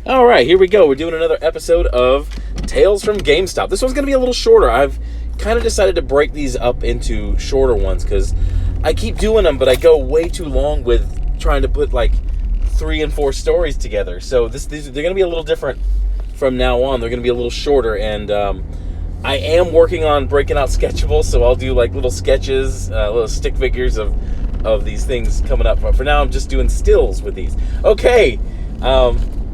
All right, here we go. We're doing another episode of Tales from GameStop. This one's going to be a little shorter. I've kind of decided to break these up into shorter ones because I keep doing them, but I go way too long with trying to put like 3 and 4 stories together. So they're going to be a little different from now on. They're going to be a little shorter, and I am working on breaking out Sketchables, so I'll do like little sketches, little stick figures of these things coming up. But for now, I'm just doing stills with these. Okay.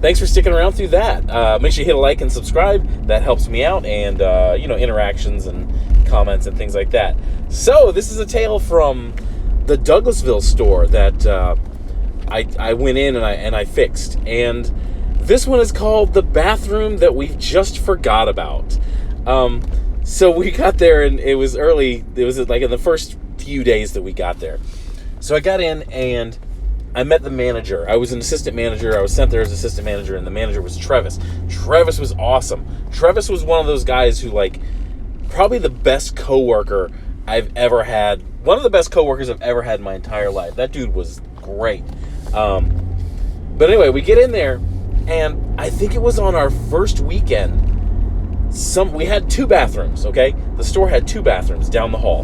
Thanks for sticking around through that. Make sure you hit a like and subscribe. That helps me out, and interactions and comments and things like that. So this is a tale from the Douglasville store that I went in and I fixed, and this one is called The Bathroom That We Just Forgot About. So we got there, and it was early. It was like in the first few days that we got there. So I got in and I met the manager. I was an assistant manager. I was sent there as assistant manager, and the manager was Travis. Travis was awesome. Travis was one of those guys who, like, probably the best coworker I've ever had. One of the best coworkers I've ever had in my entire life. That dude was great. But anyway, we get in there, and I think it was on our first weekend. We had 2 bathrooms, okay? The store had 2 bathrooms down the hall,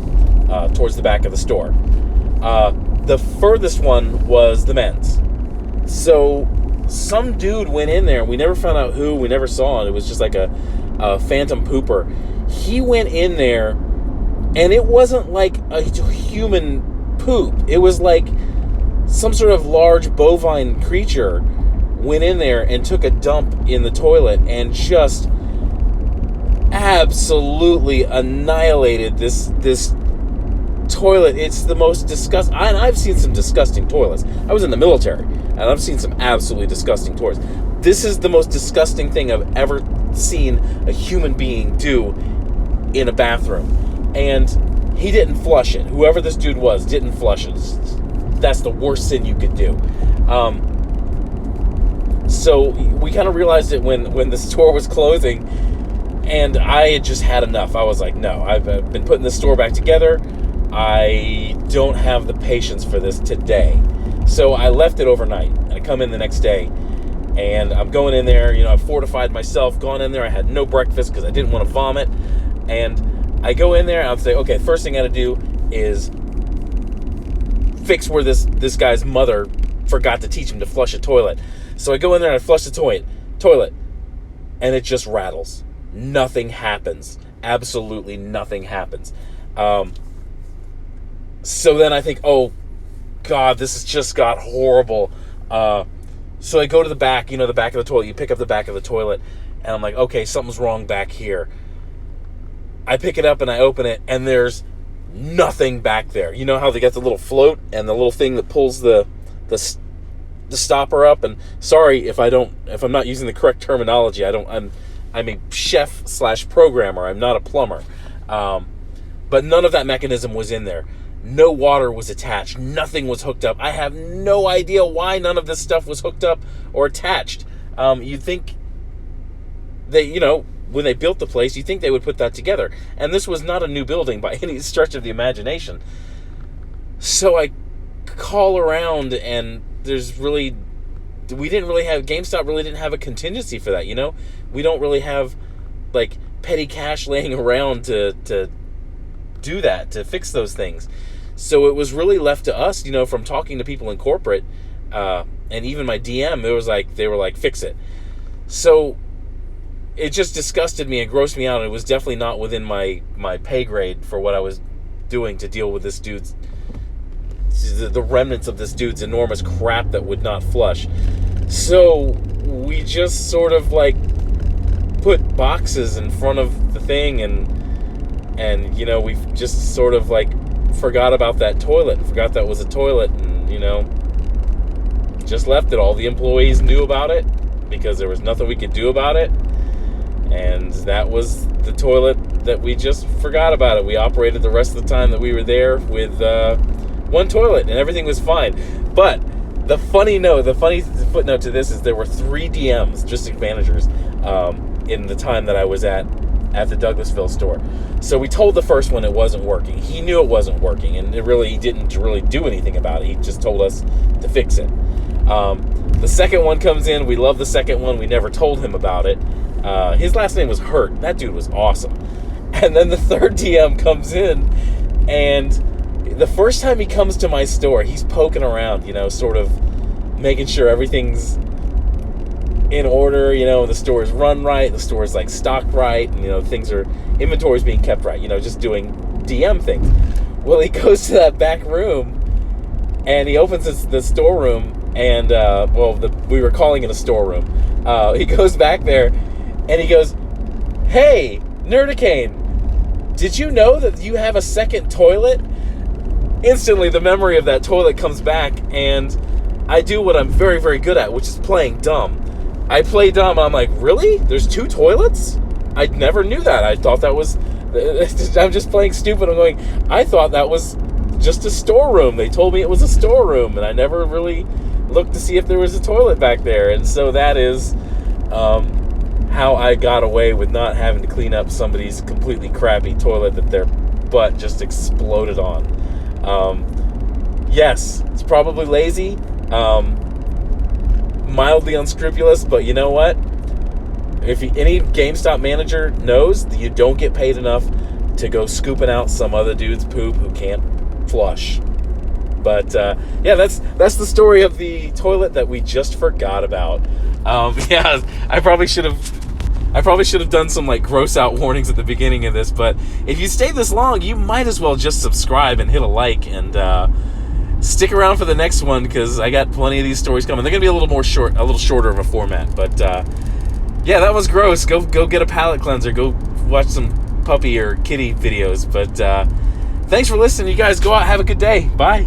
towards the back of the store. The furthest one was the men's. So some dude went in there. We never found out who. We never saw it. It was just like a phantom pooper. He went in there, and it wasn't like a human poop. It was like some sort of large bovine creature went in there and took a dump in the toilet and just absolutely annihilated this toilet. It's the most disgusting, and I've seen some disgusting toilets. I was in the military, and I've seen some absolutely disgusting toilets. This is the most disgusting thing I've ever seen a human being do in a bathroom. And he didn't flush it. Whoever this dude was didn't flush it. That's the worst sin you could do. So we kind of realized it when the store was closing, and I had just had enough. I was like, no, I've been putting this store back together. I don't have the patience for this today. So I left it overnight. I come in the next day, and I'm going in there. I fortified myself, gone in there. I had no breakfast because I didn't want to vomit. And I go in there, and I'll say, okay, first thing I got to do is fix where this guy's mother forgot to teach him to flush a toilet. So I go in there and I flush the toilet, and it just rattles. Nothing happens. Absolutely nothing happens. So then I think, oh, God, this has just got horrible. So I go to the back, the back of the toilet. You pick up the back of the toilet, and I'm like, okay, something's wrong back here. I pick it up, and I open it, and there's nothing back there. You know how they got the little float and the little thing that pulls the stopper up? And sorry if I'm not using the correct terminology. I'm a chef/programmer. I'm not a plumber. But none of that mechanism was in there. No water was attached. Nothing was hooked up. I have no idea why none of this stuff was hooked up or attached. You'd think they, when they built the place, you'd think they would put that together. And this was not a new building by any stretch of the imagination. So I call around, and GameStop really didn't have a contingency for that, We don't really have, like, petty cash laying around to do that, to fix those things. So it was really left to us, from talking to people in corporate, and even my DM, they were like, fix it. So it just disgusted me and grossed me out, and it was definitely not within my pay grade for what I was doing to deal with this dude's, the remnants of this dude's enormous crap that would not flush. So we just sort of like put boxes in front of the thing, and we've just sort of like forgot about that toilet, forgot that was a toilet, and just left it. All the employees knew about it because there was nothing we could do about it, and that was the toilet that we just forgot about it. We operated the rest of the time that we were there with one toilet, and everything was fine. But the funny footnote to this is there were 3 DMs, district managers, in the time that I was at the Douglasville store. So we told the first one it wasn't working. He knew it wasn't working, and he didn't really do anything about it. He just told us to fix it. The second one comes in. We love the second one. We never told him about it. His last name was Hurt. That dude was awesome. And then the third DM comes in, and the first time he comes to my store, he's poking around, sort of making sure everything's in order, the store is run right, the store is like stocked right, and inventory's being kept right, just doing DM things. Well, he goes to that back room and he opens the storeroom, and we were calling it a storeroom. He goes back there and he goes, "Hey, Nerdicane, did you know that you have a second toilet?" Instantly, the memory of that toilet comes back, and I do what I'm very, very good at, which is playing dumb. I play dumb. I'm like, really? There's 2 toilets? I never knew that. I thought that was... I'm just playing stupid. I'm going, I thought that was just a storeroom. They told me it was a storeroom, and I never really looked to see if there was a toilet back there. And so that is how I got away with not having to clean up somebody's completely crappy toilet that their butt just exploded on. Yes, it's probably lazy. Mildly unscrupulous, but you know what? If any GameStop manager knows that you don't get paid enough to go scooping out some other dude's poop who can't flush. But that's the story of the toilet that we just forgot about. I probably should have done some like gross out warnings at the beginning of this, but if you stayed this long, you might as well just subscribe and hit a like, and stick around for the next one, because I got plenty of these stories coming. They're gonna be a little shorter of a format, but that was gross. Go get a palate cleanser. Go watch some puppy or kitty videos. But thanks for listening, you guys. Go out, have a good day. Bye.